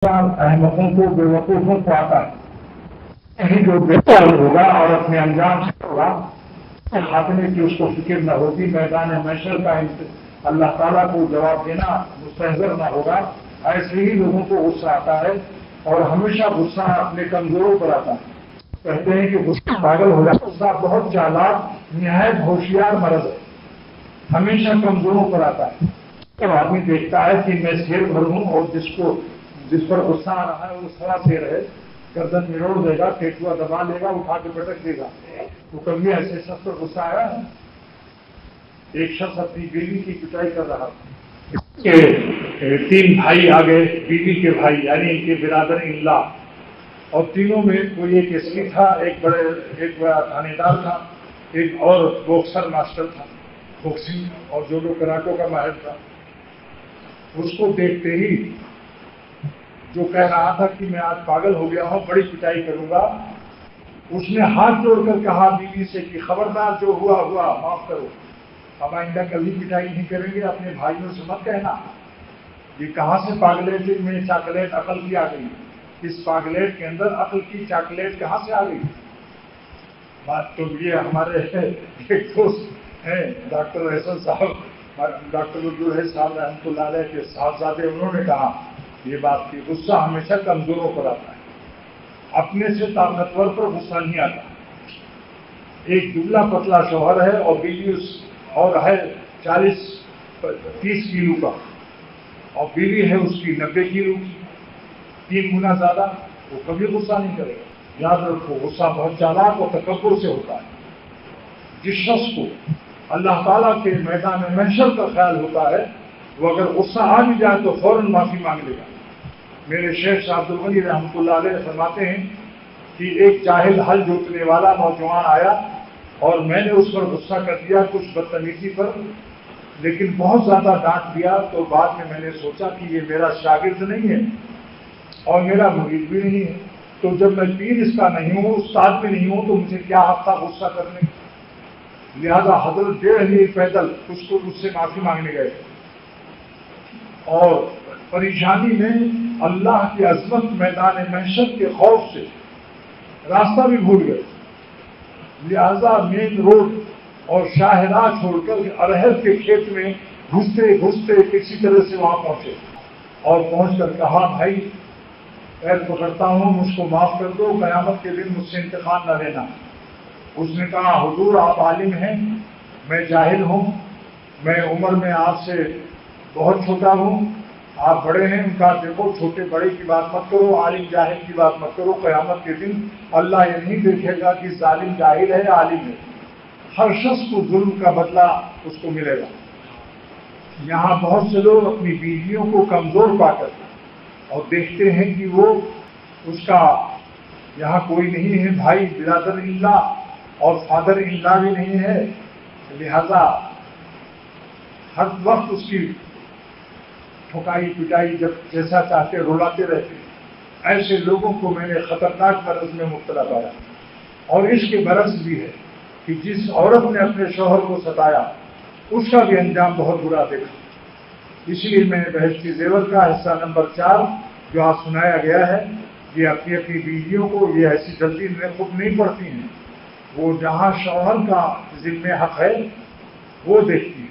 احمقوں کو بیوقوفوں کو آتا ہے یعنی جو بہتر ہوگا اور اپنے انجام سے ہوگا خاتمے کی اس کو فکر نہ ہوگی، میدان محشر کا اللہ تعالیٰ کو جواب دینا مستحضر نہ ہوگا، ایسے ہی لوگوں کو غصہ آتا ہے اور ہمیشہ غصہ اپنے کمزوروں پر آتا ہے۔ کہتے ہیں کہ غصہ پاگل ہو جاتا ہے، غصہ بہت چالاک نہایت ہوشیار مرض ہے، ہمیشہ کمزوروں پر آتا ہے۔ جب آدمی دیکھتا ہے کہ میں شیر بھر ہوں اور جس پر غصہ آ رہا ہے وہ سوا شیر ہے، گردن مروڑ دے گا، ٹیٹوا دبا لے گا، اٹھا کے پٹک دے گا۔ وہ کبھی ایسے شخص پر غصہ آیا ہے؟ ایک شخص اپنی بیوی کی پٹائی کر رہا کہ 3 بھائی آ گئے، بیوی کے بھائی یعنی ان کے برادر اللہ، اور تینوں میں کوئی ایک ایسکی تھا، ایک بڑا تھانے دار تھا، ایک اور باکسر ماسٹر تھا باکسنگ اور جوڈو کراٹے کا ماہر تھا۔ اس کو دیکھتے ہی جو کہہ رہا تھا کہ میں آج پاگل ہو گیا ہوں، بڑی پٹائی کروں گا، اس نے ہاتھ جوڑ کر کہا بیوی سے کہ خبردار، جو ہوا ہوا، معاف کرو، اب آئندہ کبھی پٹائی نہیں کریں گے، اپنے بھائیوں سے مت کہنا۔ یہ کہاں سے پاگلیٹ میں چاکلیٹ عقل کی آ گئی؟ اس پاگلیٹ کے اندر عقل کی چاکلیٹ کہاں سے آ گئی؟ بات تو یہ ہمارے ایک دوست ہیں ڈاکٹر احسن صاحب، ڈاکٹر صاحب رحمۃ اللہ علیہ کے صاحبزادے، انہوں نے کہا یہ بات کی غصہ ہمیشہ کمزوروں پر آتا ہے، اپنے سے طاقتور پر غصہ نہیں آتا۔ ایک دبلا پتلا شوہر ہے اور بیوی اور ہے 40-30 کلو کا، اور بیوی ہے اس کی 90 کلو کی، 3 گنا زیادہ، وہ کبھی غصہ نہیں کرے گا۔ یاد رکھو، غصہ بہت چالاک اور تکبر سے ہوتا ہے۔ جس شخص کو اللہ تعالیٰ کے میدان محشر کا خیال ہوتا ہے، وہ اگر غصہ آ بھی جائے تو فوراً معافی مانگ لے گا۔ میرے شیخ شاہ عبد الغنی رحمۃ اللہ علیہ فرماتے ہیں کہ ایک جاہل ہل جوتنے والا نوجوان آیا اور میں نے اس پر غصہ کر دیا کچھ بدتمیزی پر، لیکن بہت زیادہ ڈانٹ دیا، تو بعد میں نے سوچا کہ یہ میرا شاگرد نہیں ہے اور میرا مرید بھی نہیں ہے، تو جب میں پیر اس کا نہیں ہوں، استاد بھی نہیں ہوں، تو مجھے کیا حق تھا غصہ کرنے کا؟ لہذا حضرت 1.5 میل پیدل کچھ کو مجھ سے معافی مانگنے گئے اور پریشانی میں اللہ کی عظمت میدان محشر کے خوف سے راستہ بھی بھول گئے، لہذا مین روڈ اور شاہراہ چھوڑ کر ارہر کے کھیت میں گھستے گھستے کسی طرح سے وہاں پہنچے اور پہنچ کر کہا بھائی پیر پکڑتا ہوں، مجھ کو معاف کر دو، قیامت کے دن مجھ سے انتقام نہ لینا۔ اس نے کہا حضور آپ عالم ہیں، میں جاہل ہوں، میں عمر میں آپ سے بہت چھوٹا ہوں، آپ بڑے ہیں، ان کا دیکھو چھوٹے بڑے کی بات مت کرو، عالم جاہل کی بات مت کرو، قیامت کے دن اللہ یہ نہیں دیکھے گا کہ ظالم جاہل ہے عالم ہے، ہر شخص کو ظلم کا بدلہ اس کو ملے گا۔ یہاں بہت سے لوگ اپنی بیویوں کو کمزور پا کر اور دیکھتے ہیں کہ وہ اس کا یہاں کوئی نہیں ہے، بھائی برادر اللہ اور فادر اللہ بھی نہیں ہے، لہذا ہر وقت اس کی ٹھکائی پٹائی جب جیسا چاہتے رلاتے رہتے ہیں۔ ایسے لوگوں کو میں نے خطرناک مرض میں مبتلا پایا، اور اس کے برعکس بھی ہے کہ جس عورت نے اپنے شوہر کو ستایا اس کا بھی انجام بہت برا دیکھا۔ اس لیے میں نے بہشتی زیور کا حصہ نمبر 4 جو آج سنایا گیا ہے، یہ اپنی اپنی بیویوں کو یہ ایسی جلدی میں خود نہیں پڑتی ہیں، وہ جہاں شوہر کا ذمہ حق ہے وہ دیکھتی ہے،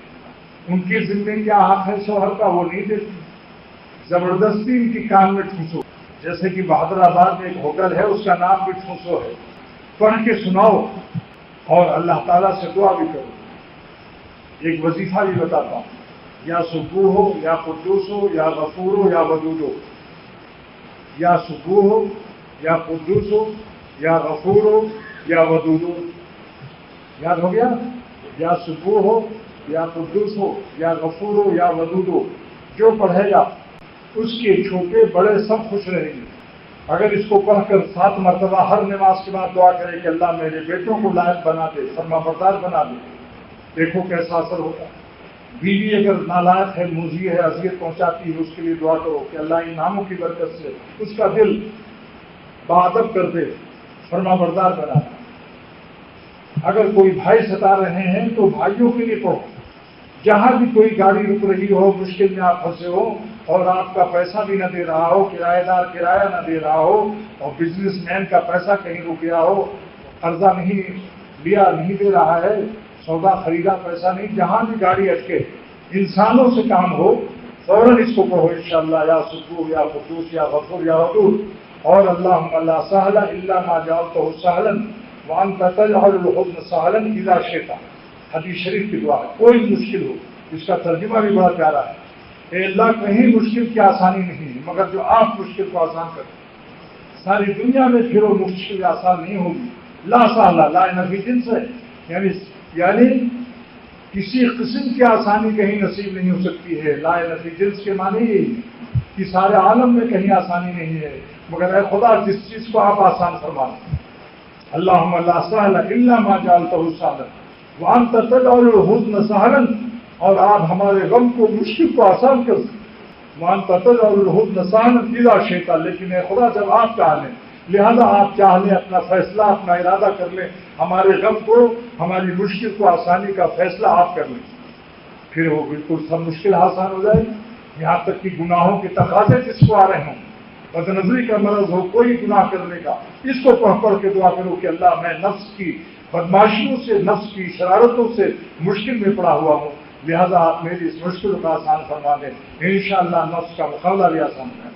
ان کی ذمہ کیا حق ہے شوہر کا وہ نہیں دیکھتی، زبردستی ان کی کان میں ٹھوسو، جیسے کہ بہادر آباد میں ایک ہوٹل ہے اس کا نام بھی ٹھوسو ہے، پڑھ کے سناؤ اور اللہ تعالیٰ سے دعا بھی کرو۔ ایک وظیفہ بھی بتاتا ہوں، یا سبوح ہو یا قدوس ہو یا غفور ہو یا ودود ہو، یا سبوح ہو یا قدوس ہو یا غفور ہو یا ودود ہو، یاد ہو گیا؟ یا سبوح ہو یا قدوس ہو یا غفور ہو یا ودود ہو، جو پڑھے گا اس کے چھوٹے بڑے سب خوش رہیں گے۔ اگر اس کو پڑھ کر 7 مرتبہ ہر نماز کے بعد دعا کرے کہ اللہ میرے بیٹوں کو لائق بنا دے، فرما بردار بنا دے، دیکھو کیسا اثر ہوتا ہے۔ بیوی اگر نالائق ہے، موذی ہے، اذیت پہنچاتی ہے، اس کے لیے دعا کرو کہ اللہ ان ناموں کی برکت سے اس کا دل بادب کر دے، فرما بردار بنا دے۔ اگر کوئی بھائی ستا رہے ہیں تو بھائیوں کے لیے پڑھو، جہاں بھی کوئی گاڑی رک رہی ہو، مشکل میں آپ پھنسے ہو اور آپ کا پیسہ بھی نہ دے رہا ہو، کرایہ دار کرایہ نہ دے رہا ہو، اور بزنس مین کا پیسہ کہیں رک گیا ہو، قرضہ نہیں لیا نہیں دے رہا ہے، سودا خریدا پیسہ نہیں، جہاں بھی گاڑی اٹکے انسانوں سے کام ہو، فوراً اس کو کہو انشاءاللہ یا سبوح یا قدوس یا غفور یا ودود، اور اللہم لا سہل الا ما جعلتہ سہلا وانت تجعل الحزن سہلا اذا شئت، حدیث شریف کی دعا ہے۔ کوئی مشکل ہو، اس کا ترجمہ بھی بڑا پیارا ہے، اے اللہ کہیں مشکل کی آسانی نہیں ہے مگر جو آپ مشکل کو آسان کریں، ساری دنیا میں پھر وہ مشکل آسان نہیں ہوگی۔ لا سہلا لا نفی جنس ہے، یعنی کسی قسم کی آسانی کہیں نصیب نہیں ہو سکتی ہے۔ لا نفی جنس کے معنی یہی کہ سارے عالم میں کہیں آسانی نہیں ہے، مگر اے خدا جس چیز کو آپ آسان فرما دیں۔ اللہم لا سہل الا ما جعلتہ سہلا وانت تجعل الحزن سہلا، اور آپ ہمارے غم کو مشکل کو آسان کر دیں۔ وانت تجعل الحزن سہلا اذا شئت، لیکن اے خدا جب آپ چاہ لیں، لہذا آپ چاہ لیں، اپنا فیصلہ اپنا ارادہ کر لیں، ہمارے غم کو ہماری مشکل کو آسانی کا فیصلہ آپ کر لیں، پھر وہ بالکل سب مشکل آسان ہو جائے گی۔ یہاں تک کہ گناہوں کے تقاضے جس کو آ رہے ہوں، بد نظری کا مرض ہو، کوئی گناہ کرنے کا، اس کو پڑھ کے دعا کرو کہ اللہ میں نفس کی بدماشیوں سے، نفس کی شرارتوں سے مشکل میں پڑا ہوا ہوں، لہذا آپ میری اس مشکل کا آسان فرما دیں، انشاءاللہ نفس کا مقابلہ بھی آسان ہے۔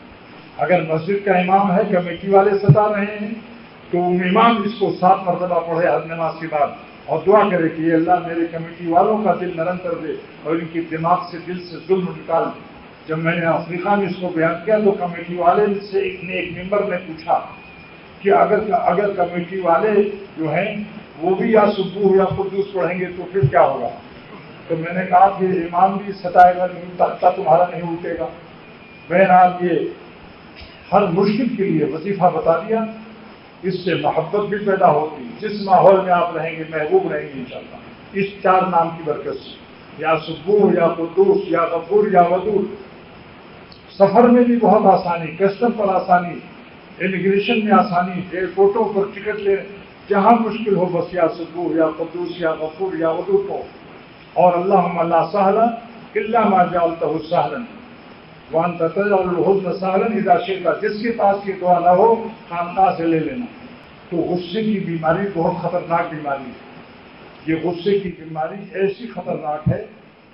اگر مسجد کا امام ہے، کمیٹی والے ستا رہے ہیں، تو امام اس کو 7 مرتبہ پڑھے ہر نماز کے بعد، اور دعا کرے کہ یہ اللہ میرے کمیٹی والوں کا دل نرم کر دے اور ان کی دماغ سے، دل سے ظلم نکال دے۔ جب میں نے افریقہ میں اس کو بیان کیا تو کمیٹی والے سے ایک ممبر نے پوچھا کہ اگر کمیٹی والے جو ہیں وہ بھی یا سبوح یا قدوس پڑھیں گے تو پھر کیا ہوگا؟ تو میں نے کہا کہ امام بھی ستائے گا، تختہ تمہارا نہیں اٹھے گا۔ بہرحال یہ ہر مشکل کے لیے وظیفہ بتا دیا، اس سے محبت بھی پیدا ہوتی، جس ماحول میں آپ رہیں گے محبوب رہیں گے انشاءاللہ، اس 4 نام کی برکت سے، یا سبوح یا قدوس یا غفور یا ودود۔ سفر میں بھی بہت آسانی، کسٹم پر آسانی، امیگریشن میں آسانی، ایئرپورٹوں پر ٹکٹ لے، جہاں مشکل ہو بس یا سبوح یا قدوس یا غفور یا ودود ہو۔ اور اللہم لا سہل الا ما جعلتہ سہلا وانت تجعل الحزن سہلا اذا شئت، جس کے پاس یہ دعا نہ ہو خانقاہ سے لے لینا۔ تو غصے کی بیماری بہت خطرناک بیماری ہے۔ یہ غصے کی بیماری ایسی خطرناک ہے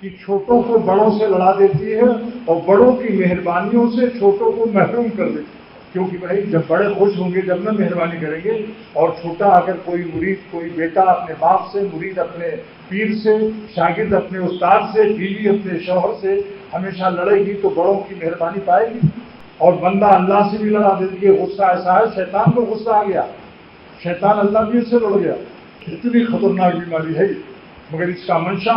کہ چھوٹوں کو بڑوں سے لڑا دیتی ہے اور بڑوں کی مہربانیوں سے چھوٹوں کو محروم کر دیتی ہے، کیونکہ بھائی جب بڑے خوش ہوں گے جب نہ مہربانی کریں گے، اور چھوٹا اگر کوئی مرید، کوئی بیٹا اپنے باپ سے، مرید اپنے پیر سے، شاگرد اپنے استاد سے، بیوی اپنے شوہر سے ہمیشہ لڑے گی تو بڑوں کی مہربانی پائے گی، اور بندہ اللہ سے بھی لڑا دیتی ہے۔ غصہ ایسا ہے، شیطان کو غصہ آ گیا، شیطان اللہ بھی اس سے لڑ گیا۔ اتنی خطرناک بیماری ہے، مگر اس کا منشا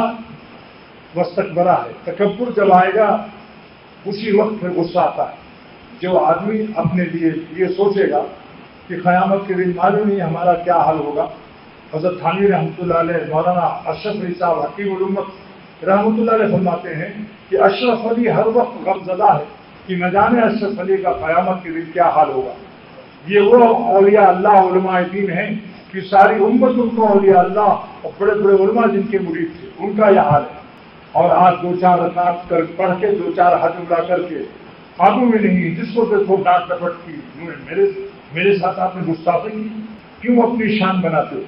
مستکبرہ ہے۔ تکبر جب آئے گا اسی وقت پھر غصہ آتا ہے۔ جو آدمی اپنے لیے یہ سوچے گا کہ قیامت کے دن معلوم نہیں ہمارا کیا حل ہوگا۔ حضرت تھانوی رحمۃ اللہ علیہ، مولانا اشرف علی صاحب حکیم الامت رحمۃ اللہ علیہ فرماتے ہیں کہ اشرف علی ہر وقت غم زدہ ہے کہ نہ جانے اشرف علی کا قیامت کے دن کیا حال ہوگا۔ یہ وہ اولیاء اللہ علماء دین ہیں کہ ساری امت ان کو اولیاء اللہ اور بڑے بڑے علماء جن کے مرید تھے ان کا یہ حال ہے، اور آج 2-4 رکعت پڑھ کے 2-4 حج عمرہ کر کے قابو میں نہیں، جس کو دیکھو ڈانٹ ڈپٹ کی، میرے ساتھ آپ نے گستاخی کی، کیوں اپنی شان بناتے ہو؟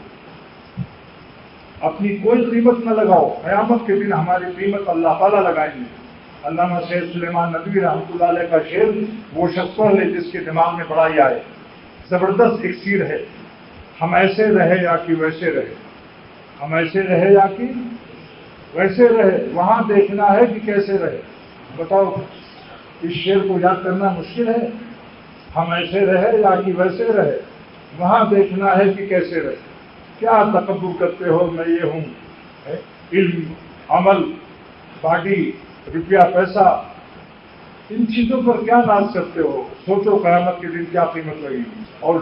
اپنی کوئی قیمت نہ لگاؤ، قیامت کے دن ہماری قیمت اللہ تعالیٰ لگائیں گے۔ علامہ سید سلیمان ندوی رحمۃ اللہ علیہ کا شعر وہ شخص پڑھ لے جس کے دماغ میں بڑائی آئے، زبردست اکسیر ہے۔ ہم ایسے رہے یا کہ ویسے رہے، ہم ایسے رہے یا کہ ویسے رہے، وہاں دیکھنا ہے کہ کیسے رہے۔ بتاؤ، اس شعر کو یاد کرنا مشکل ہے۔ ہم ایسے رہے یا کہ ویسے رہے، وہاں دیکھنا ہے کہ کیسے رہے۔ کیا تکبر کرتے ہو، میں یہ ہوں، علم، عمل، باڈی، روپیہ پیسہ، ان چیزوں پر کیا ناز کرتے ہو؟ سوچو قیامت کے دن کیا قیمت لگے گی۔ اور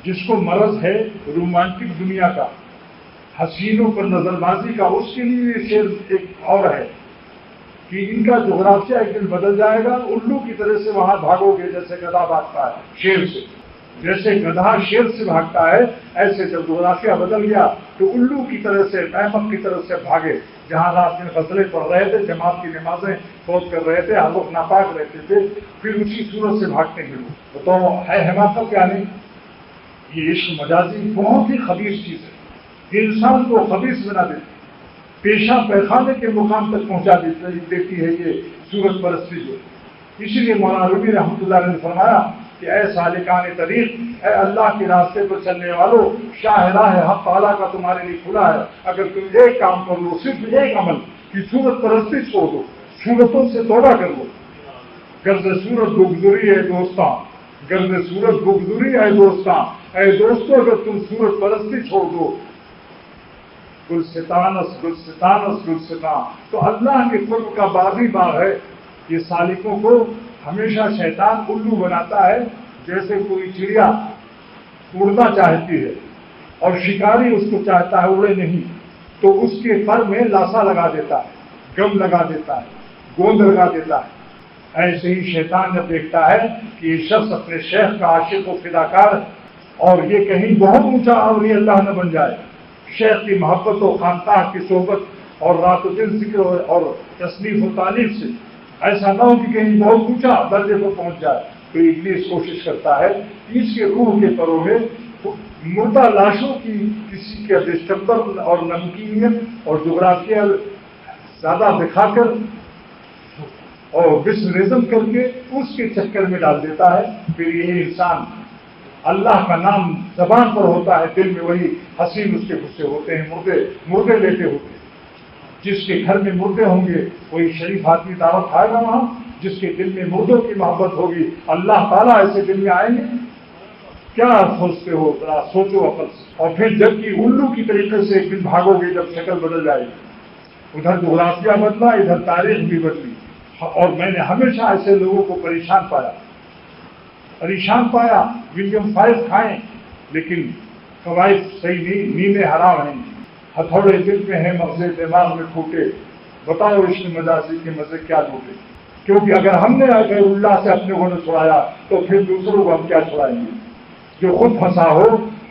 جس کو مرض ہے رومانٹک دنیا کا، حسینوں پر نظر بازی کا، اس کے لیے یہ شعر ایک اور ہے کہ ان کا جغرافیہ ایک دن بدل جائے گا، الو کی طرح سے وہاں بھاگو گے جیسے گدھا بھاگتا ہے شیر سے۔ جیسے گدھا شیر سے بھاگتا ہے، ایسے جب جغرافیہ بدل گیا تو الو کی طرح سے، احمق کی طرح سے بھاگے. جہاں رات میں غزلیں پڑھ رہے تھے، جماعت کی نمازیں فوت کر رہے تھے، ہر لوگ ناپاک رہتے تھے، پھر اسی صورت سے بھاگتے ہیں لوگ. تو ہے حماقت کیا نہیں؟ یہ عشق مجازی بہت ہی خبیث چیز ہے، انسان کو خبیث بنا دیتی، پیشہ پیخانے کے مقام تک پہنچا دیتی ہے یہ صورت پرستی جو. اسی لیے مولانا رومی رحمۃ اللہ علیہ نے فرمایا کہ اے سالکان طریق، اے اللہ کے راستے پر چلنے والوں، شاہ راہ حق تعالیٰ کا تمہارے لیے کھلا ہے. اگر تم ایک کام کر لو، صرف ایک عمل کی صورت پرستی چھوڑ دو، صورتوں سے توبہ کر لو. غرض صورت بگزری ہے دوستاں، غرض صورت بگزری ہے دوستاں، اے دوستو اگر تم صورت پرستی چھوڑ دو، گلستانس گلستانس گلستان، تو اللہ کے قرب کا باغی باغ ہے. یہ سالکوں کو ہمیشہ شیطان الو بناتا ہے. جیسے کوئی چڑیا اڑنا چاہتی ہے اور شکاری اس کو چاہتا ہے اڑے نہیں، تو اس کے پر میں لاسا لگا دیتا ہے، گم لگا دیتا ہے، گوند لگا دیتا ہے. ایسے ہی شیطان جب دیکھتا ہے کہ یہ شخص اپنے شیخ کا عاشق و فداکار ہے اور یہ کہیں بہت اونچا اولیاء اللہ نہ بن جائے، شیخ کی محبت و خانقاہ کی صحبت اور رات و دن ذکر اور تصنیف و تعلیف سے ایسا نہ ہو کہ کہیں بہت اونچا درجے پر پہنچ جائے، تو ابلیس کوشش کرتا ہے کہ اس کے روح کے پروں میں مردہ لاشوں کی کسی کے ڈسٹمبر اور نمکینیت اور جغرافیہ زیادہ دکھا کر اور بسمرزم کر کے اس کے چکر میں ڈال دیتا ہے. پھر یہ انسان اللہ کا نام زبان پر ہوتا ہے، دل میں وہی حسین اس کے غصے ہوتے ہیں، مردے لیتے ہوتے ہیں. جس کے گھر میں مردے ہوں گے وہی شریف آدمی دعوت کھائے گا وہاں. جس کے دل میں مردوں کی محبت ہوگی اللہ تعالیٰ ایسے دل میں آئیں گے. کیا سوچتے ہو؟ ذرا سوچو عقل سے. اور پھر جب کہ الو کی طریقے سے ایک دن بھاگو گے جب شکل بدل جائے گی. ادھر جغرافیہ بدلا، ادھر تاریخ بھی بدلی. اور میں نے ہمیشہ ایسے لوگوں کو پریشان پایا. ولیم 5 کھائیں لیکن قواعد صحیح نہیں، نیندیں حرام ہیں، ہتھوڑے دل میں ہیں مغزے دماغ میں پھوٹے. بتاؤ عشق مجازی کے مزے کیا لوٹے. کیونکہ اگر ہم نے غیر اللہ سے اپنے کو نہ چھڑایا تو پھر دوسروں کو ہم کیا چھڑائیں گے. جو خود پھنسا ہو،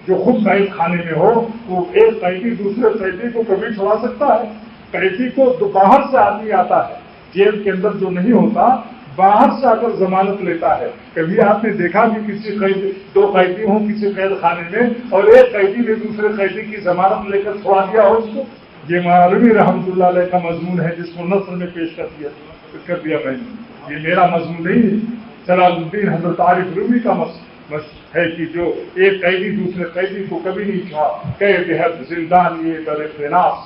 جو خود قید خانے میں ہو، وہ ایک قیدی دوسرے قیدی کو کبھی چھڑا سکتا ہے؟ قیدی کو تو باہر سے آدمی آتا ہے، جیل کے اندر جو نہیں ہوتا باہر سے آ کر ضمانت لیتا ہے. کبھی آپ نے دیکھا کہ کسی دو قیدی ہوں کسی قید خانے میں اور ایک قیدی نے دوسرے قیدی کی ضمانت لے کر چھوڑا دیا ہو اس کو؟ یہ مولوی رحمۃ اللہ علیہ کا مضمون ہے جس کو نثر میں پیش کر دیا میں نے. یہ میرا مضمون نہیں ہے، جلال الدین حضرت عارف رومی کا ہے کہ جو ایک قیدی دوسرے قیدی کو کبھی نہیں چھوڑا. قید حد زندان یہ در فناس،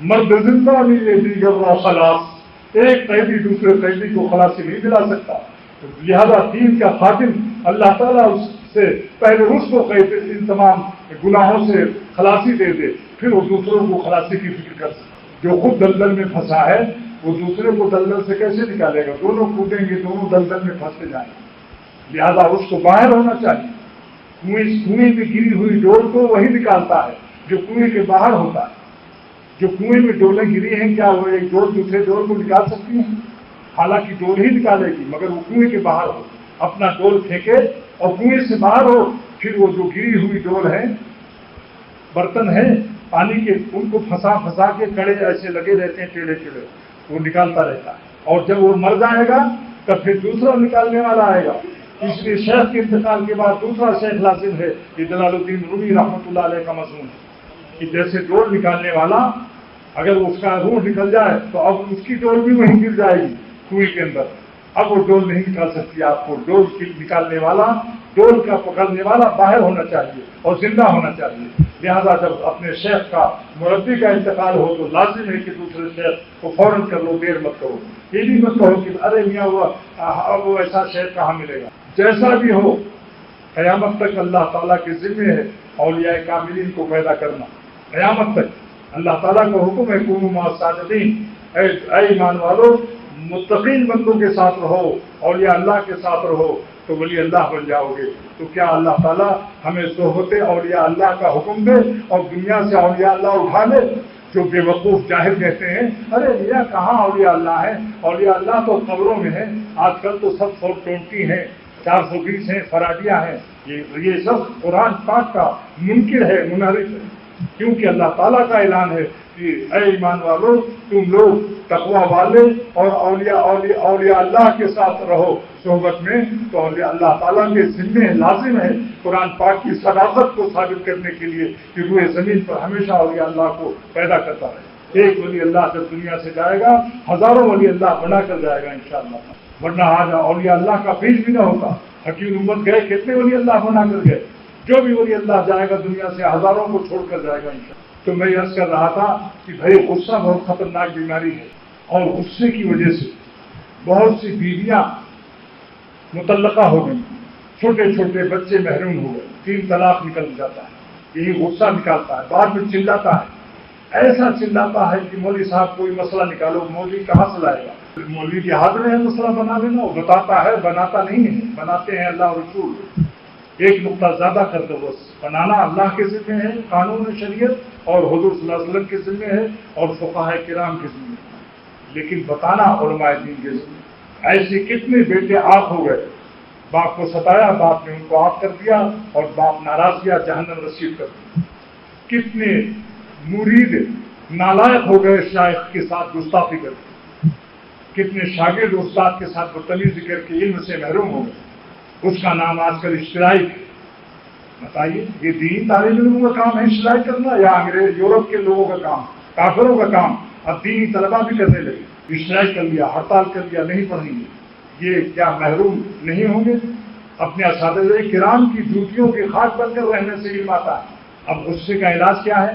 مرد زندہ نہیں یہ دیگر را خلاص. ایک قیدی دوسرے قیدی کو خلاصی نہیں دلا سکتا. لہذا دین کا خاتم اللہ تعالیٰ اس سے پہلے اس کو قید ان تمام گناہوں سے خلاصی دے دے، پھر وہ دوسروں کو خلاصی کی فکر کر سکتا. جو خود دلدل میں پھنسا ہے وہ دوسرے کو دلدل سے کیسے نکالے گا؟ دونوں کودیں گے، دونوں دلدل میں پھنستے جائیں گے. لہذا اس کو باہر ہونا چاہیے. کنویں میں گری ہوئی ڈول کو وہی نکالتا ہے جو کنویں کے باہر ہوتا ہے. جو کنویں میں ڈولیں گری ہیں کیا وہ ایک ڈول دوسرے ڈول کو نکال سکتی ہیں؟ حالانکہ ڈول ہی نکالے گی مگر وہ کنویں کے باہر ہو. اپنا ڈول پھینکے اور کنویں سے باہر ہو، پھر وہ جو گری ہوئی ڈول ہے، برتن ہے پانی کے، ان کو پھنسا کے کڑے ایسے لگے رہتے ہیں ٹیڑھے ٹیڑھے، وہ نکالتا رہتا ہے. اور جب وہ مر جائے گا تب پھر دوسرا نکالنے والا آئے گا. اس لیے شیخ کے انتقال کے بعد دوسرا شیخ لازم ہے. یہ جلال الدین رومی رحمۃ اللہ علیہ کا مضمون ہے کہ جیسے ڈول نکالنے والا اگر اس کا روح نکل جائے تو اب اس کی ڈول بھی وہیں گر جائے گی کنویں کے اندر. اب وہ ڈول نہیں نکال سکتی آپ کو. ڈول نکالنے والا، ڈول کا پکڑنے والا باہر ہونا چاہیے اور زندہ ہونا چاہیے. لہذا جب اپنے شیخ کا مربی کا انتقال ہو تو لازم ہے کہ دوسرے شیخ کو فوراً کر لو، دیر مت کرو. یہ بھی مت کہو کہ ارے میاں وہ ایسا شیخ کہاں ملے گا. جیسا بھی ہو قیامت تک اللہ تعالیٰ کے ذمہ ہے اولیاء کاملین کو پیدا کرنا. قیامت تک اللہ تعالیٰ کا حکم ہے کونوا مع الصادقین. اے ایمان والو متقین بندوں کے ساتھ رہو، اولیاء اللہ کے ساتھ رہو تو ولی اللہ بن جاؤ گے. تو کیا اللہ تعالیٰ ہمیں صحبت اولیاء اللہ کا حکم دے اور دنیا سے اولیاء اللہ اٹھا لے؟ جو بے وقوف جاہل کہتے ہیں ارے یہ کہاں اولیاء اللہ ہے، اولیاء اللہ تو قبروں میں ہے. آج کل تو سب 420 ہیں، 420 ہیں فراڈیاں ہیں، یہ سب قرآن پاک کا منکر ہے، منحرف ہے، کیونکہ اللہ تعالیٰ کا اعلان ہے کہ اے ایمان والو تم لوگ تقوی والے اور اولیاء اللہ کے ساتھ رہو صحبت میں، تو اولیاء اللہ تعالیٰ کے ذمہ لازم ہے قرآن پاک کی صداقت کو ثابت کرنے کے لیے کہ روئے زمین پر ہمیشہ اولیاء اللہ کو پیدا کرتا رہے۔ ایک ولی اللہ جب دنیا سے جائے گا، ہزاروں ولی اللہ بنا کر جائے گا انشاءاللہ، ورنہ آج اولیاء اللہ کا بیج بھی نہ ہوتا۔ حکیم امت گئے، کتنے ولی اللہ بنا کر گئے، جو بھی ولی اللہ جائے گا دنیا سے ہزاروں کو چھوڑ کر جائے گا انشاءاللہ۔ تو میں عرض کر رہا تھا کہ بھائی غصہ بہت خطرناک بیماری ہے، اور غصے کی وجہ سے بہت سی بیویاں مطلقہ ہو گئی، چھوٹے چھوٹے بچے محروم ہو گئے، 3 طلاق نکل جاتا ہے، یہی غصہ نکالتا ہے، بعد میں چلاتا ہے، ایسا چلاتا ہے کہ مولوی صاحب کوئی مسئلہ نکالو، مولوی کہاں سے لائے گا؟ مولوی کے ہاتھ میں ہے مسئلہ بنا لینا، وہ بتاتا ہے، بناتا نہیں ہے، بناتے ہیں اللہ اور رسول۔ ایک نقطہ زیادہ کر دو، بس بنانا اللہ کے ذمہ ہے، قانون شریعت اور حضور صلی اللہ علیہ وسلم کے ذمہ ہے اور فقہاء کرام کے ذمہ ہے، لیکن بتانا علماء دین کے ذمہ۔ ایسے کتنے بیٹے آگ ہو گئے، باپ کو ستایا، باپ نے ان کو آگ کر دیا اور باپ ناراض کیا، جہنم رسید کر دیا۔ کتنے مرید نالائق ہو گئے شیخ کے ساتھ گستاخی کر کے، کتنے شاگرد استاد کے ساتھ بدتمیزی کر کے علم سے محروم ہو گئے، اس کا نام آج کل اشتراک ہے۔ بتائیے یہ دینی طالب علموں کا کام ہے اشتراک کرنا، یا انگریز یورپ کے لوگوں کا کام، کافروں کا کام؟ اب دینی طلبہ بھی کرنے لگے، اشتراک کر لیا، ہڑتال کر لیا، نہیں پڑھیں گے، یہ کیا محروم نہیں ہوں گے؟ اپنے اساتذہ کرام کی جوتیوں کی خاک بن کر رہنے سے علم آتا ہے۔ اب غصے کا علاج کیا ہے؟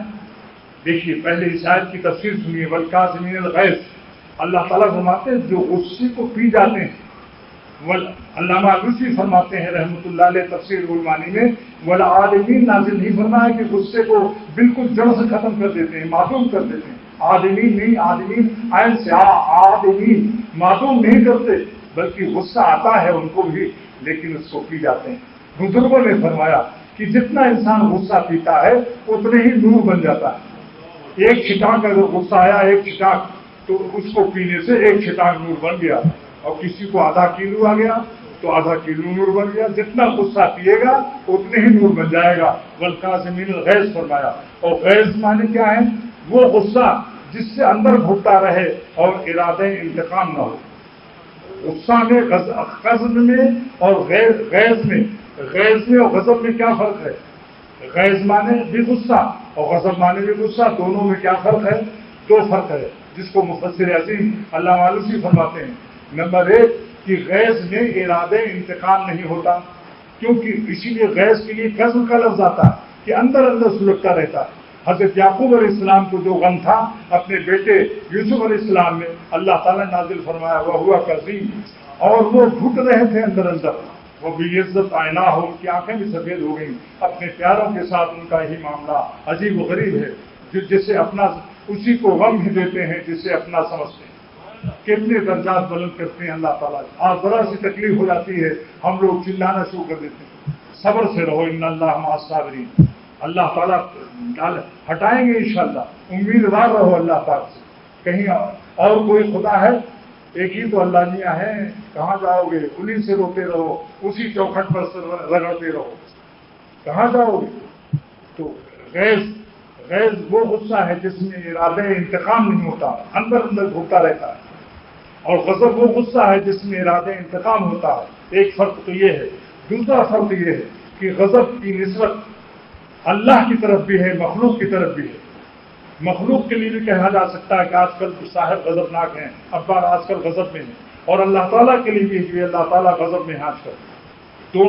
دیکھیے پہلے اس آیت کی تفسیر سنیے، والکاظمین الغیظ۔ اللہ تعالیٰ فرماتے ہیں جو غصے کو پی جاتے ہیں، علامہ علوسی فرماتے ہیں رحمۃ اللہ علیہ تفسیر المعانی میں، والعالمین نازل نہیں فرمایا کہ غصے کو بالکل جڑ سے ختم کر دیتے ہیں، معدوم کر دیتے ہیں۔ آدمین نہیں، آدمین عین سے آدمین معدوم نہیں کرتے، بلکہ غصہ آتا ہے ان کو بھی، لیکن اس کو پی جاتے ہیں۔ بزرگوں نے فرمایا کہ جتنا انسان غصہ پیتا ہے اتنے ہی نور بن جاتا ہے۔ ایک چھٹانک اگر غصہ آیا، ایک چھٹانک، تو اس کو پینے سے ایک چھٹانک نور بن گیا، اور کسی کو آدھا کلو آ گیا تو آدھا کلو نور بن گیا۔ جتنا غصہ پیے گا اتنے ہی نور بن جائے گا۔ والکاظمین الغیظ فرمایا، اور غیظ معنی کیا ہے؟ وہ غصہ جس سے اندر گھٹتا رہے اور ارادے انتقام نہ ہو۔ غصہ میں، غضب میں اور غیظ میں اور غضب میں کیا فرق ہے؟ غیظ مانے بھی غصہ اور غضب مانے بھی غصہ، دونوں میں کیا فرق ہے؟ 2 فرق ہے، جس کو مفسر عظیم علامہ علوسی فرماتے ہیں۔ نمبر 1 کہ غیظ میں ارادے انتقام نہیں ہوتا، کیونکہ اسی لیے غیظ کے لیے غضب کا لفظ آتا ہے کہ اندر سلگتا رہتا ہے۔ حضرت یعقوب علیہ السلام کو جو غم تھا اپنے بیٹے یوسف علیہ السلام میں، اللہ تعالیٰ نے نازل فرمایا وَهُوَ كَظِيمٌ، اور وہ گھٹ رہے تھے اندر، وہ بھی عزت آئینہ ہو، ان کی آنکھیں بھی سفید ہو گئیں۔ اپنے پیاروں کے ساتھ ان کا یہی معاملہ عجیب و غریب ہے، جسے اپنا اسی کو غم ہی دیتے ہیں جسے اپنا سمجھتے ہیں۔ کتنے درجات بلند کرتے ہیں اللہ تعالیٰ۔ آج ذرا سی تکلیف ہو جاتی ہے ہم لوگ چلانا شروع کر دیتے ہیں۔ صبر سے رہو، ان اللہ مع الصابرین، اللہ تعالیٰ ہٹائیں گے انشاءاللہ، امیدوار رہو اللہ پاک سے۔ کہیں اور کوئی خدا ہے؟ ایک ہی تو اللہ میاں ہے، کہاں جاؤ گے؟ انہیں سے روتے رہو، اسی چوکھٹ پر رگڑتے رہو، کہاں جاؤ گے؟ تو غیظ وہ غصہ ہے جس میں ارادے انتقام نہیں ہوتا، اندر گھٹتا رہتا ہے، اور غضب وہ غصہ ہے جس میں ارادے انتقام ہوتا ہے۔ ایک فرق تو یہ ہے۔ دوسرا فرق یہ ہے کہ غضب کی نسبت اللہ کی طرف بھی ہے، مخلوق کی طرف بھی ہے۔ مخلوق کے لیے بھی کہا جا سکتا ہے کہ آج کل صاحب غضبناک ہیں، ابا آج کل غضب میں ہیں، اور اللہ تعالیٰ کے لیے بھی کہ اللہ تعالیٰ غضب میں آج کل تو،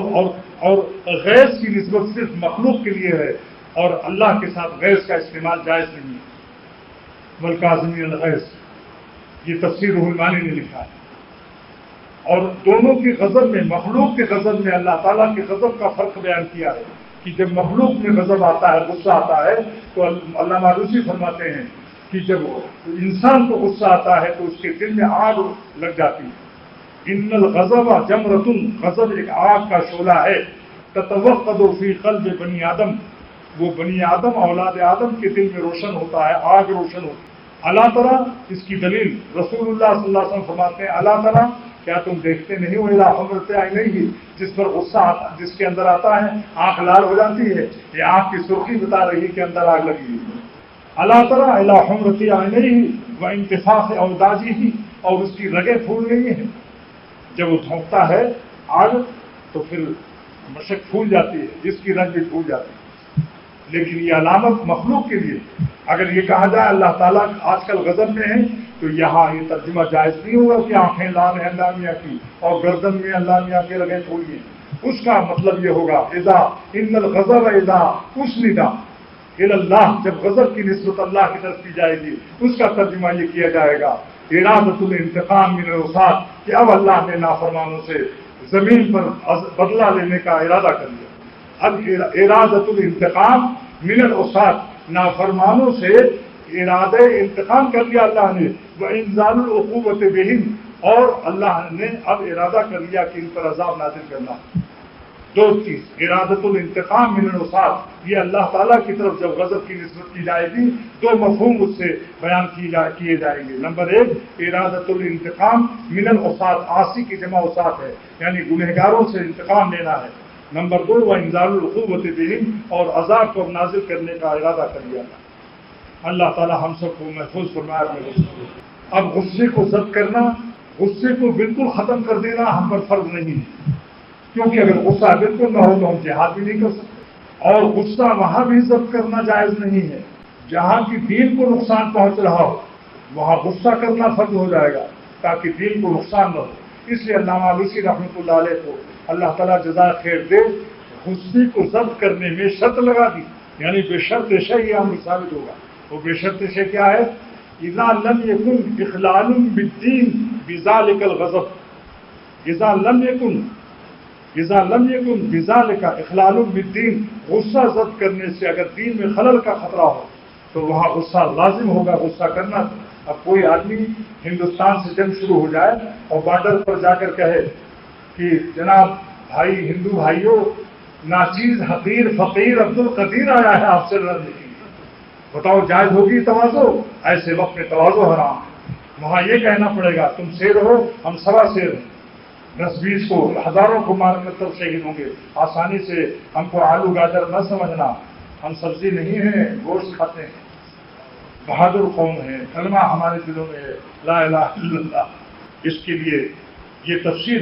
اور غیظ کی نسبت صرف مخلوق کے لیے ہے، اور اللہ کے ساتھ غیظ کا استعمال جائز نہیں ہے۔ والکاظمین الغیظ، یہ تفسیر روح المعانی نے لکھا ہے۔ اور دونوں کے غضب میں، مخلوق کے غضب میں اللہ تعالیٰ کے غضب کا فرق بیان کیا ہے کہ جب مخلوق میں غضب آتا ہے، غصہ آتا ہے، تو علامہ علوسی فرماتے ہیں کہ جب انسان کو غصہ آتا ہے تو اس کے دل میں آگ لگ جاتی ہے۔ ان الغضب جمرۃ، غضب ایک آگ کا شعلہ ہے، تتوقد فی قلب بنی آدم، وہ بنی آدم اولاد آدم کے دل میں روشن ہوتا ہے، آگ روشن ہوتی ہے۔ اللہ تعالیٰ اس کی دلیل رسول اللہ صلی اللہ علیہ وسلم فرماتے ہیں، اللہ تعالیٰ کیا تم دیکھتے نہیں ہو الا حمرت عینیہ، جس پر غصہ جس کے اندر آتا ہے آنکھ لال ہو جاتی ہے، یہ آنکھ کی سرخی بتا رہی ہے کہ اندر آگ لگی ہے۔ الا تری الی حمرت عینیہ وانتفاخ اوداجہ، اور اس کی رگیں پھول رہی ہیں۔ جب وہ دھونکتا ہے آگ تو پھر مشک پھول جاتی ہے، جس کی رگ بھی پھول جاتی ہے۔ لیکن یہ علامت مخلوق کے لیے، اگر یہ کہا جائے اللہ تعالیٰ آج کل غضب میں ہے تو یہاں یہ ترجمہ جائز نہیں ہوگا کہ آنکھیں لال ہیں اللہ میاں کی اور گردن میں اللہ میاں کے رگیں پھولی ہیں۔ اس کا مطلب یہ ہوگا اذا ان الغضب اذا اسند الی اللہ، جب غضب کی نسبت اللہ کی طرف کی جائے گی اس کا ترجمہ یہ کیا جائے گا ارادۃ الانتقام من العصاة، کہ اب اللہ نے نافرمانوں سے زمین پر بدلہ لینے کا ارادہ کر لیا۔ اب ارادۃ الانتقام من العصاة، نافرمانوں سے ارادہ انتقام کر لیا اللہ نے، وانزال العقوبۃ بہم، اور اللہ نے اب ارادہ کر لیا کہ ان پر عذاب نازل کرنا۔ دو چیز، ارادۃ الانتقام من العصاة، یہ اللہ تعالیٰ کی طرف جب غضب کی نسبت کی جائے گی دو مفہوم اس سے بیان کیے جائیں گے۔ نمبر ایک، ارادۃ الانتقام من العصاة، عاصی کی جمع عصاة ہے، یعنی گنہگاروں سے انتقام لینا ہے۔ نمبر دو، وانزال العقوبۃ بہم، اور عذاب کو نازل کرنے کا ارادہ کر لیا۔ اللہ تعالیٰ ہم سب کو محفوظ فرمائے اپنے غصے سے۔ اب غصے کو ضبط کرنا، غصے کو بالکل ختم کر دینا ہم پر فرض نہیں ہے، کیونکہ اگر غصہ بالکل نہ ہو تو ہم جہاد بھی نہیں کر سکتے، اور غصہ وہاں بھی ضبط کرنا جائز نہیں ہے جہاں کی دین کو نقصان پہنچ رہا ہو، وہاں غصہ کرنا فرض ہو جائے گا تاکہ دین کو نقصان نہ ہو۔ اس لیے علامہ علوسی رحمۃ اللہ علیہ کو اللہ تعالیٰ جزائے خیر دے، غصے کو ضبط کرنے میں شرط لگا دی، یعنی بے شرط شیء یہ امر ثابت ہوگا۔ وہ بے شرط شیء کیا ہے؟ اذا لم يكن اخلال بالدین بذلك الغضب، اذا لم يكن بذلك اخلال بالدین، غصہ ضبط کرنے سے اگر دین میں خلل کا خطرہ ہو تو وہاں غصہ لازم ہوگا، غصہ کرنا۔ اب کوئی آدمی ہندوستان سے جنگ شروع ہو جائے اور بارڈر پر جا کر کہے کہ جناب بھائی ہندو بھائیوں، ناچیز حقیر فقیر عبد القدیر آیا ہے آپ سے لڑنے کے لیے، بتاؤ جائز ہوگی تواضع؟ ایسے وقت میں تواضع حرام ہے۔ وہاں یہ کہنا پڑے گا تم شیر ہو ہم سوا شیر ہیں، 10-20 کو ہزاروں کو مار کر تب شہید ہوں گے، آسانی سے ہم کو آلو گاجر نہ سمجھنا، ہم سبزی نہیں ہیں گوشت کھاتے ہیں، بہادر قوم ہے، کلمہ ہمارے دلوں میں ہے لا الہ الا اللہ۔ اس کے لیے یہ تفسیر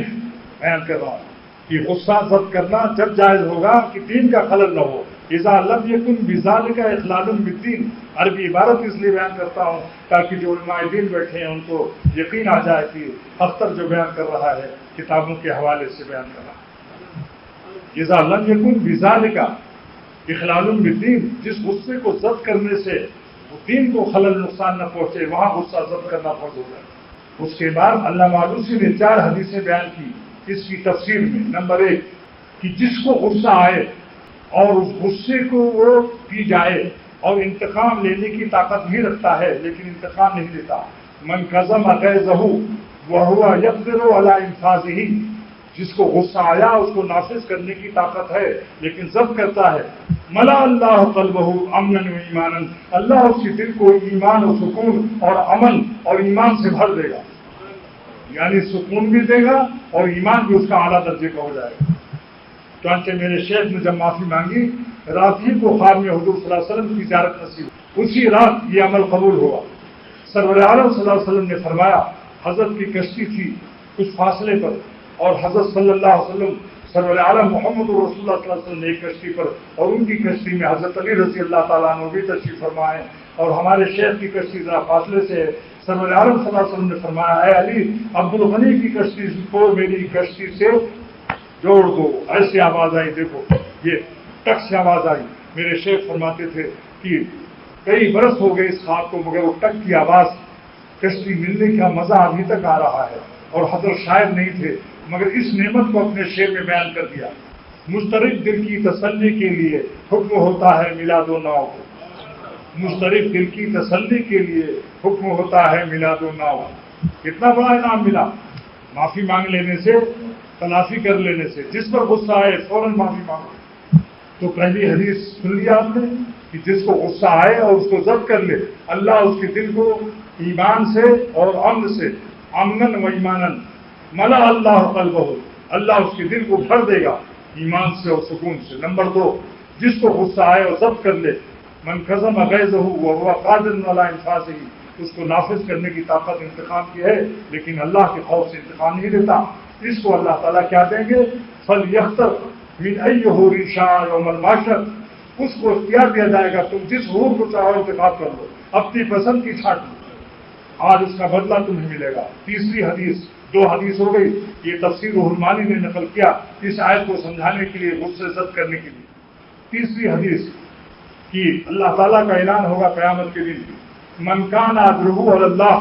بیان کر رہا ہوں کہ غصہ ضبط کرنا جب جائز ہوگا کہ دین کا خلل نہ ہو۔ اذا لم يكن بذلك اخلال بالدین، عربی عبارت اس لیے بیان کرتا ہوں تاکہ جو علماء دین بیٹھے ہیں ان کو یقین آ جائے کہ اختر جو بیان کر رہا ہے کتابوں کے حوالے سے بیان کر رہا ہے۔ اذا لم يكن بذلك اخلال بالدین، جس غصے کو ضبط کرنے سے دین کو خلل نقصان نہ پہنچے وہاں غصہ ضبط کرنا فرض ہوگا۔ اس کے بعد علامہ علوسی نے 4 حدیثیں بیان کی اس کی تفسیر میں۔ نمبر 1 کہ جس کو غصہ آئے اور اس غصے کو وہ پی جائے اور انتقام لینے کی طاقت بھی رکھتا ہے لیکن انتقام نہیں لیتا، من کظم غیظہ وہو یقدر علی انفاذہ، جس کو غصہ آیا اس کو نافذ کرنے کی طاقت ہے لیکن ضبط کرتا ہے، ملا اللہ قلبہ امنا و ایمانا، اللہ اس کے دل کو ایمان و سکون اور امن اور ایمان سے بھر دے گا، یعنی سکون بھی دے گا اور ایمان بھی اس کا اعلیٰ درجے کا ہو جائے گا۔ چنانچہ میرے شیخ نے جب معافی مانگی، رات ہی کو خواب میں حضور صلی اللہ علیہ وسلم کی زیارت نصیب، اسی رات یہ عمل قبول ہوا۔ سرور عالم صلی اللہ علیہ وسلم نے فرمایا، حضرت کی کشتی تھی کچھ فاصلے پر اور حضرت صلی اللہ علیہ وسلم سرور عالم محمد رسول اللہ صلی اللہ علیہ وسلم نے ایک کشتی پر اور ان کی کشتی میں حضرت علی رضی اللہ تعالیٰ عنہ بھی تشریف فرمائے اور ہمارے شیخ کی کشتی ذرا فاصلے سے ہے۔ سرور عالم صلی اللہ علیہ وسلم نے فرمایا، اے علی، عبد الغنی کی کشتی کو میری کشتی سے جوڑ دو۔ ایسی آواز آئی، دیکھو یہ ٹک سے آواز آئی۔ میرے شیخ فرماتے تھے کہ کئی برس ہو گئے اس خواب کو مگر وہ ٹک کی آواز، کشتی ملنے کا مزہ ابھی تک آ رہا ہے، اور حضرت شاعر نہیں تھے مگر اس نعمت کو اپنے شعر میں بیان کر دیا۔ مضطرب دل کی تسلی کے لیے حکم ہوتا ہے میلاد و ناؤ، مضطرب دل کی تسلی کے لیے حکم ہوتا ہے میلاد و ناؤ۔ کتنا بڑا انعام ملا معافی مانگ لینے سے، تلافی کر لینے سے۔ جس پر غصہ آئے فوراً معافی مانگو۔ تو پہلی حدیث سن لیا آپ نے کہ جس کو غصہ آئے اور اس کو ضبط کر لے، اللہ اس کے دل کو ایمان سے اور امن سے، امنن و ایمانن، ملا اللہ قلبہ، اللہ اس کے دل کو بھر دے گا ایمان سے اور سکون سے۔ نمبر 2، جس کو غصہ آئے اور ضبط کر لے، من کظم غیظہ وہو قادر علی انفاذہ، اس کو نافذ کرنے کی طاقت انتقام کی ہے لیکن اللہ کے خوف سے انتقام نہیں دیتا، اس کو اللہ تعالیٰ کیا دیں گے؟ فلیختر من ایہ ریشاء یوم المحشر، اس کو اختیار دیا جائے گا تم جس حور کو چاہو انتخاب کر لو، اپنی پسند کی چھانٹ لو، آج اس کا بدلہ تمہیں ملے گا۔ تیسری حدیث، 2 حدیث ہو گئی، یہ تفسیر روح المانی نے نقل کیا اس آیت کو سمجھانے کے لیے، غصے زد کرنے کے لیے۔ تیسری حدیث کہ اللہ تعالیٰ کا اعلان ہوگا قیامت کے دن، من کان اجرہ علی اللہ،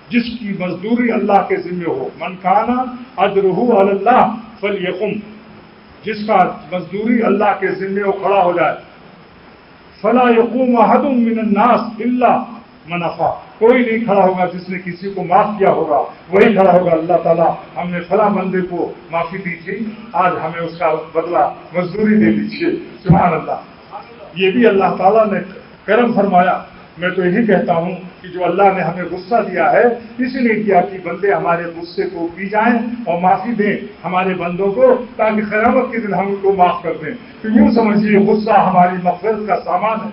جس کی مزدوری اللہ کے ذمہ ہو، من کان اجرہ علی اللہ فلیقم، جس کا مزدوری اللہ کے ذمہ ہو کھڑا ہو جائے، فلا یقوم احد من الناس الا من عفا، کوئی نہیں کھڑا ہوگا جس نے کسی کو معاف کیا ہوگا، وہی کھڑا ہوگا اللہ تعالیٰ ہم نے فلاں بندے کو معافی دی تھی، آج ہمیں اس کا بدلہ مزدوری دے دیجیے۔ سبحان اللہ، یہ بھی اللہ تعالیٰ نے کرم فرمایا۔ میں تو یہی کہتا ہوں کہ جو اللہ نے ہمیں غصہ دیا ہے اس لیے کیا کہ بندے ہمارے غصے کو پی جائیں اور معافی دیں ہمارے بندوں کو، تاکہ قیامت کے دن ہم ان کو معاف کر دیں۔ تو یوں سمجھیے غصہ ہماری مغفرت کا سامان ہے،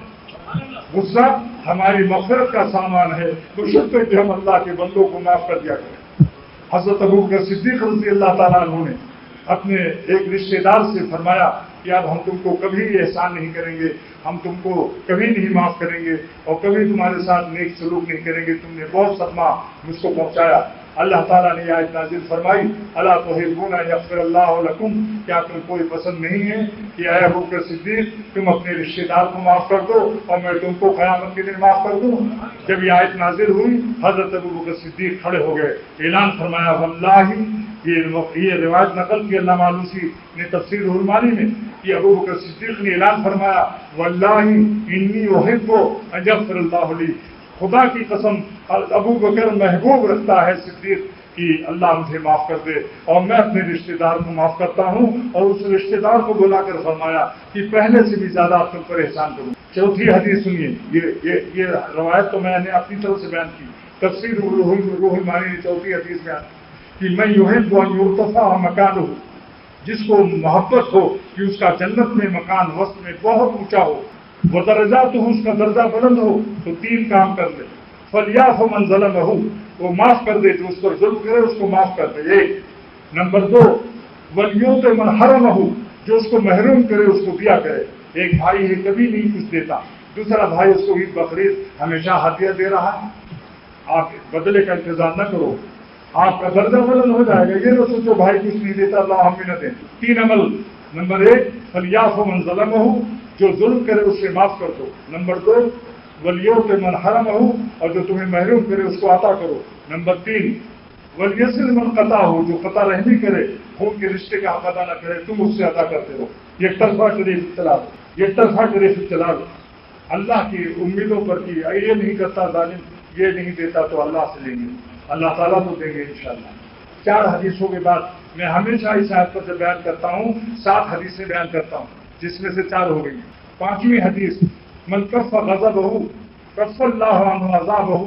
غصہ ہماری مغفرت کا سامان ہے، تو شکر کہ ہم اللہ کے بندوں کو معاف کر دیا کریں۔ حضرت ابوبکر صدیق رضی اللہ تعالیٰ عنہ نے اپنے ایک رشتے دار سے فرمایا کہ اب ہم تم کو کبھی احسان نہیں کریں گے، ہم تم کو کبھی نہیں معاف کریں گے اور کبھی تمہارے ساتھ نیک سلوک نہیں کریں گے، تم نے بہت صدمہ مجھ کو پہنچایا۔ اللہ تعالیٰ نے یہ آیت نازل فرمائی، الا تحبون ان یغفر اللہ لکم، کیا تم کوئی پسند نہیں ہے کہ اے ابوبکر صدیق تم اپنے رشتے دار کو معاف کر دو اور میں تم کو قیامت کے دن معاف کر دوں؟ جب یہ آیت نازل ہوئی حضرت ابوبکر صدیق کھڑے ہو گئے، اعلان فرمایا واللہ، یہ روایت نقل کی علامہ آلوسی نے تفسیر روح المانی میں، کہ ابوبکر صدیق نے اعلان فرمایا واللہ انی احب ان یغفر اللہ لی، خدا کی قسم ابوبکر محبوب رکھتا ہے صدیق کہ اللہ مجھے معاف کر دے، اور میں اپنے رشتہ دار کو معاف کرتا ہوں، اور اس رشتہ دار کو بلا کر فرمایا کہ پہلے سے بھی زیادہ تم پر احسان کروں۔ چوتھی حدیث سنیے، یہ روایت تو میں نے اپنی طرف سے بیان کی، تفسیر روح المانی نے چوتھی حدیث بیان کہ میں یحب ان یرتفع مکانہ، جس کو محبت ہو کہ اس کا جنت میں مکان وسط میں بہت اونچا ہو، وہ درجات ہو، اس کا درجہ بلند ہو، تو 3 کام کر لے، فلیعف من ظلمہ، وہ معاف کر دے جو اس پر ظلم کرے اس کو معاف کر دے، 1۔ نمبر 2، ولیعط من حرمہ، جو اس کو محروم کرے اس کو دیا کرے۔ ایک بھائی ہے کبھی نہیں کچھ دیتا، دوسرا بھائی اس کو عید بقرعید ہمیشہ ہدیہ دے رہا ہے، آپ بدلے کا انتظار نہ کرو، آپ کا درجہ بلند ہو جائے گا۔ یہ نہ سوچو بھائی کچھ نہیں دیتا اللہ ہمیں نہ دیں۔ 3 عمل، نمبر 1 فلیعف من ظلمہ، جو ظلم کرے اس سے معاف کر دو۔ نمبر 2 ولیعط من حرمہ، اور جو تمہیں محروم کرے اس کو عطا کرو۔ نمبر 3 ولیصل من قطعہ، جو قطع رحمی کرے، خون کے رشتے کا حق ادا نہ کرے، تم اس سے عطا کرتے رہو۔ یک طرفہ شریف چلا دو، یک طرفہ شریف چلا دو، اللہ کی امیدوں پر کہ یہ نہیں کرتا ظالم، یہ نہیں دیتا تو اللہ سے لیں گے، اللہ تعالیٰ تو دیں گے انشاءاللہ۔ 4 حدیثوں کے بعد میں ہمیشہ اس آیت پر جب بیان کرتا ہوں 7 حدیثیں بیان کرتا ہوں، جس میں سے 4 ہو گئی۔ 5ویں حدیث، من کف غضبہ کف اللہ عنہ عذابہ،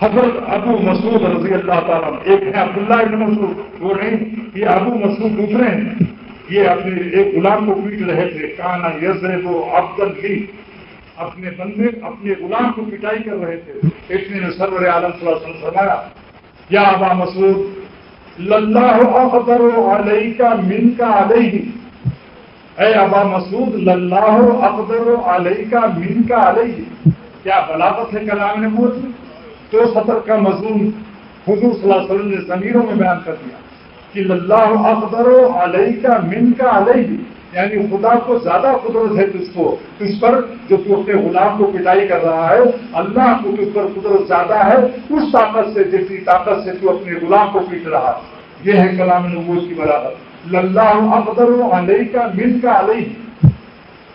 حضرت ابو مسعود رضی اللہ تعالیٰ، ایک ہے عبداللہ بن مسعود، وہ نہیں، یہ ابو مسعود دوسرے ہیں، یہ اپنے ایک غلام کو پیٹ رہے تھے، کانا یضرب عبدا لی، اپنے بندے اپنے غلام کو پٹائی کر رہے تھے، اتنے میں سرور عالم صلی اللہ علیہ وسلم فرمایا یا ابا مسعود للہ اقدر علیک منک علیہ، اے ابا مسعود للہ اقدر علیک منک علیہ، کیا بلاغت ہے کلام نبوت میں؟ 2 سطر کا مضمون حضور صلی اللہ علیہ وسلم نے ضمیروں میں بیان کر دیا کہ للہ اقدر علیک منک علیہ، یعنی خدا کو زیادہ قدرت ہے تجھ پر، جو تو اپنے غلام کو پٹائی کر رہا ہے، اللہ کو تجھ پر قدرت زیادہ ہے اس طاقت سے جتنی طاقت سے تو اپنے غلام کو پیٹ رہا ہے۔ یہ ہے کلام نبوت کی بلاغت، للہ اقدر علیک منک علیہ۔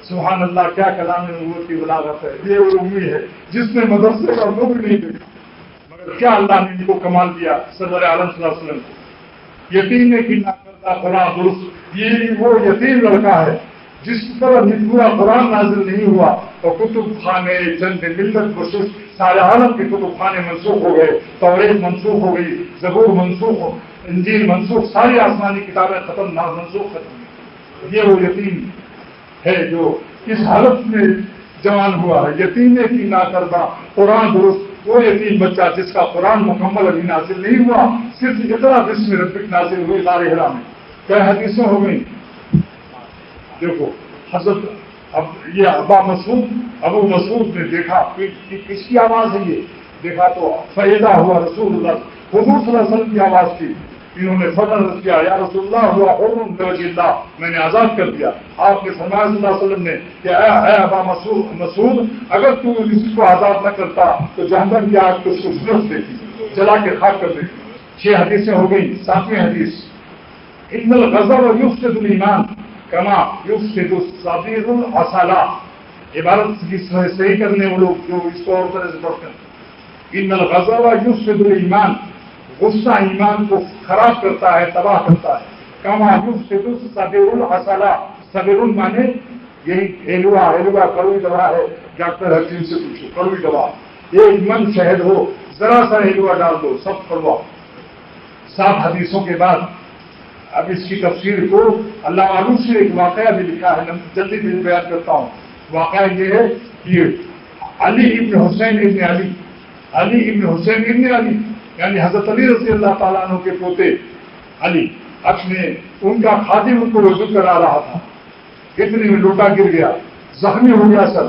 سبحان اللہ، کیا کلام نبوت کی بلاغت ہے! یہ وہ امید ہے جس نے مدرسے کا نور نہیں دیکھا، مگر کیا اللہ نے ان کو کمال دیا سرور عالم صلی اللہ علیہ وسلم۔ یتیم نے کھیلنا کرتا قرآن درست، یہ وہ یتیم لڑکا ہے جس طرح پورا قرآن نازل نہیں ہوا اور کتب خانے جنگ ملت کوشش سارے عالم کے کتب خانے منسوخ ہو گئے، توریت منسوخ ہو گئی، زبور منسوخ ہو، انجیل منسوخ، ساری آسمانی کتابیں ختم منسوخ ختم ہوئی۔ یہ وہ یتیم ہے جو اس حالت میں جوان ہوا ہے، یتیم کی نا کردہ قرآن درست، وہ یتیم بچہ جس کا قرآن مکمل ابھی نازل نہیں ہوا، صرف اتنا بسم ربک نازل ہوئی غار حرا میں، کئی حدیثیں ہو گئی۔ دیکھو حضرت اب یہ ابو مسعود نے دیکھا کہ کس کی آواز ہے، یہ دیکھا تو فیضا ہوا رسول اللہ، حضور صلی اللہ علیہ وسلم کی آواز تھی۔ انہوں نے فضل کیا، یا رسول اللہ ہوا حرم بوجہ اللہ، میں نے آزاد کر دیا۔ آپ نے فرمایا صلی اللہ علیہ وسلم نے کہ اے ابا مسعود، اگر تو اس کو آزاد نہ کرتا تو جہنم کی آگ کو سوزنس دیتی، جلا کے خاک کر دیتی۔ 6 حدیثیں ہو گئی۔ 7ویں حدیث، ان الغضب یفسد الایمان کما یفسد الصبیر العسل۔ عبارت کی صحیح کرنے وہ لوگ جو اس کو اور طرح سے پڑھتے ہیں، ان الغضب یفسد الایمان، غصہ ایمان کو خراب کرتا ہے، تباہ کرتا ہے۔ کما یفسد الصبیر العسل، صبر مانے یہی ایلوا کڑوی دوا ہے، ڈاکٹر حکیم سے پوچھو، کڑوی دوا، ایک من شہد ہو، ذرا سا ایلوا ڈال دو، سب کڑوا۔ 7 حدیثوں کے بعد اب اس کی تفسیر کو اللہ معلوم سے ایک واقعہ بھی لکھا ہے، جلدی سے بیان کرتا ہوں۔ واقعہ یہ ہے کہ علی ابن حسین ابن علی یعنی حضرت علی رضی اللہ تعالیٰ عنہ کے پوتے علی، اپنے ان کا خادم ان کو وضو کرا رہا تھا، اتنے میں لوٹا گر گیا، زخمی ہو گیا سر،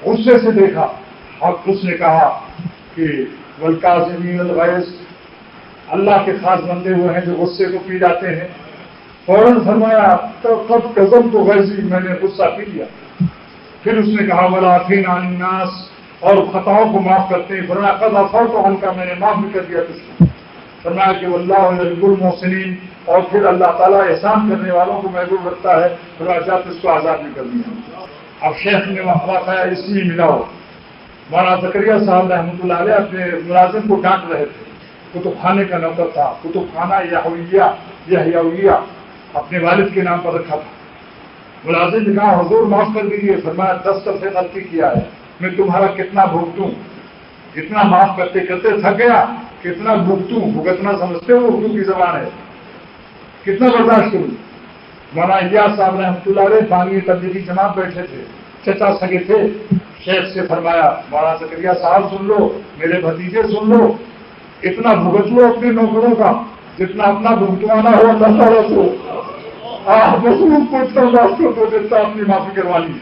غصے سے دیکھا، اور اس نے کہا کہ والکاظمین الغیظ، اللہ کے خاص بندے ہوئے ہیں جو غصے کو پی جاتے ہیں۔ فوراً فرمایا قد کظمت غیظی، میں نے غصہ پی لیا۔ پھر اس نے کہا والعافین عن الناس، اور خطاؤں کو معاف کرتے ہیں۔ فرمایا قد عفوت عنک، میں نے معاف بھی کر دیا تجھ کو۔ فرمایا کہ واللہ یحب المحسنین، اور پھر اللہ تعالیٰ احسان کرنے والوں کو محبوب رکھتا ہے۔ فرمایا جا اس کو آزاد بھی کر دیا۔ اب شیخ نے واقعہ اس لیے ملاؤ، مولانا زکریا صاحب رحمۃ اللہ علیہ اپنے ملازم کو ڈانٹ رہے تھے، کتب خانے کا نوکر تھا، کتب خانہ یحیویہ اپنے والد کے نام پر رکھا تھا۔ ملازم نے کہا حضور معاف کر دیجیے۔ فرمایا 10 صفحے غلطی کیا ہے، میں تمہارا کتنا بھگتوں، اتنا معاف کرتے کرتے تھک گیا، کتنا بھگتوں، بھگتنا سمجھتے ہو اردو کی زبان ہے، کتنا برداشت کروں۔ مولانا الیاس صاحب رحمۃ اللہ علیہ بانی تبلیغی جماعت بیٹھے تھے، چچا سگے تھے، شیخ سے فرمایا مولانا زکریا صاحب سن لو، میرے بھتیجے سن لو، اتنا بھگت لو اپنے نوکروں کا جتنا اپنا بھگتوانا ہو اللہ تعالیٰ کو۔ مصروف کو اتنا معاف کر دو جتنا اپنی معافی کروا لی۔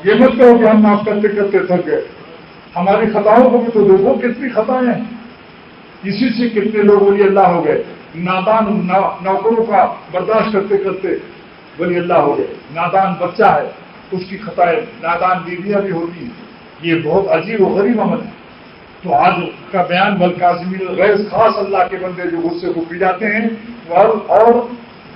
یہ مت کہو کہ ہم معاف کرتے کرتے تھک گئے، ہماری خطاؤں کو بھی تو دیکھو کتنی خطائیں ہیں، اسی سے کتنے لوگ ولی اللہ ہو گئے۔ نادان نوکروں کا برداشت کرتے کرتے ولی اللہ ہو گئے۔ نادان بچہ ہے، اس کی خطائیں، نادان بیویاں بھی ہوتی ہیں، یہ بہت عجیب و غریب عمل ہے۔ تو آج کا بیان والکاظمین الغیظ، خاص اللہ کے بندے جو غصے کو پی جاتے ہیں، اور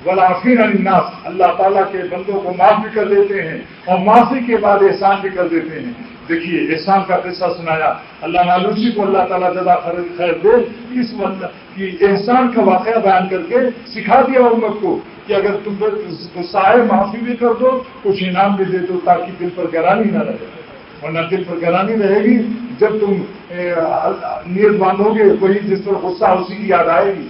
والعافین عن الناس، اللہ تعالیٰ کے بندوں کو معاف بھی کر دیتے ہیں، اور معافی کے بعد احسان بھی کر دیتے ہیں۔ دیکھیے احسان کا قصہ سنایا، اللہ نالوسی کو اللہ تعالیٰ جزا خیر دے، اس وقت کی احسان کا واقعہ بیان کر کے سکھا دیا امت کو کہ اگر تم غصہ آئے معافی بھی کر دو، کچھ انعام بھی دے دو تاکہ دل پر گرانی نہ رہے، ورنہ دل پر گرانی رہے گی جب تم نیت باندھو گے، وہی جس پر غصہ اسی کی یاد آئے گی۔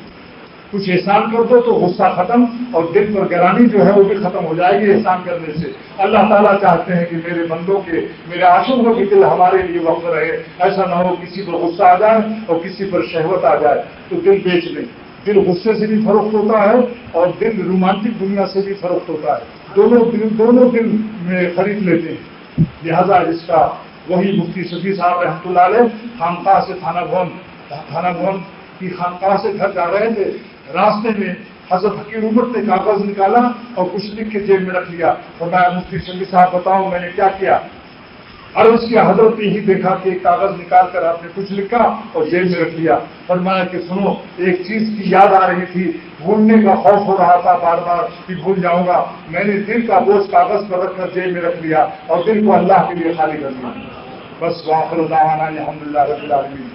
کچھ احسان کر دو تو غصہ ختم، اور دل پر گرانی جو ہے وہ بھی ختم ہو جائے گی احسان کرنے سے۔ اللہ تعالیٰ چاہتے ہیں کہ میرے بندوں کے، میرے عاشقوں کے دل ہمارے لیے وقف رہے، ایسا نہ ہو کسی پر غصہ آ جائے اور کسی پر شہوت آ جائے تو دل بیچ لیں۔ دل غصے سے بھی فروخت ہوتا ہے اور دل رومانٹک دنیا سے بھی فروخت ہوتا ہے، دونوں دل میں خرید لیتے ہیں۔ لہذا اس کا وہی مفتی شفیع صاحب رحمۃ اللہ علیہ خانقاہ سے تھانہ بھون کی خانقاہ سے گھر جا رہے تھے، راستے میں حضرت حکیم عمر نے کاغذ نکالا اور کچھ لکھ کے جیب میں رکھ لیا، اور میں مفتی شفیع صاحب بتاؤ میں نے کیا کیا؟ عرض کیا حضرت نے ہی دیکھا کہ ایک کاغذ نکال کر آپ نے کچھ لکھا اور جیب میں رکھ لیا۔ فرمایا کہ سنو، ایک چیز کی یاد آ رہی تھی، بھولنے کا خوف ہو رہا تھا بار بار کہ بھول جاؤں گا، میں نے دل کا بوجھ کاغذ پر رکھ کر جیب میں رکھ لیا اور دل کو اللہ کے لیے خالی کر دیا۔ بس وآخر دعوانا الحمدللہ رب العالمین۔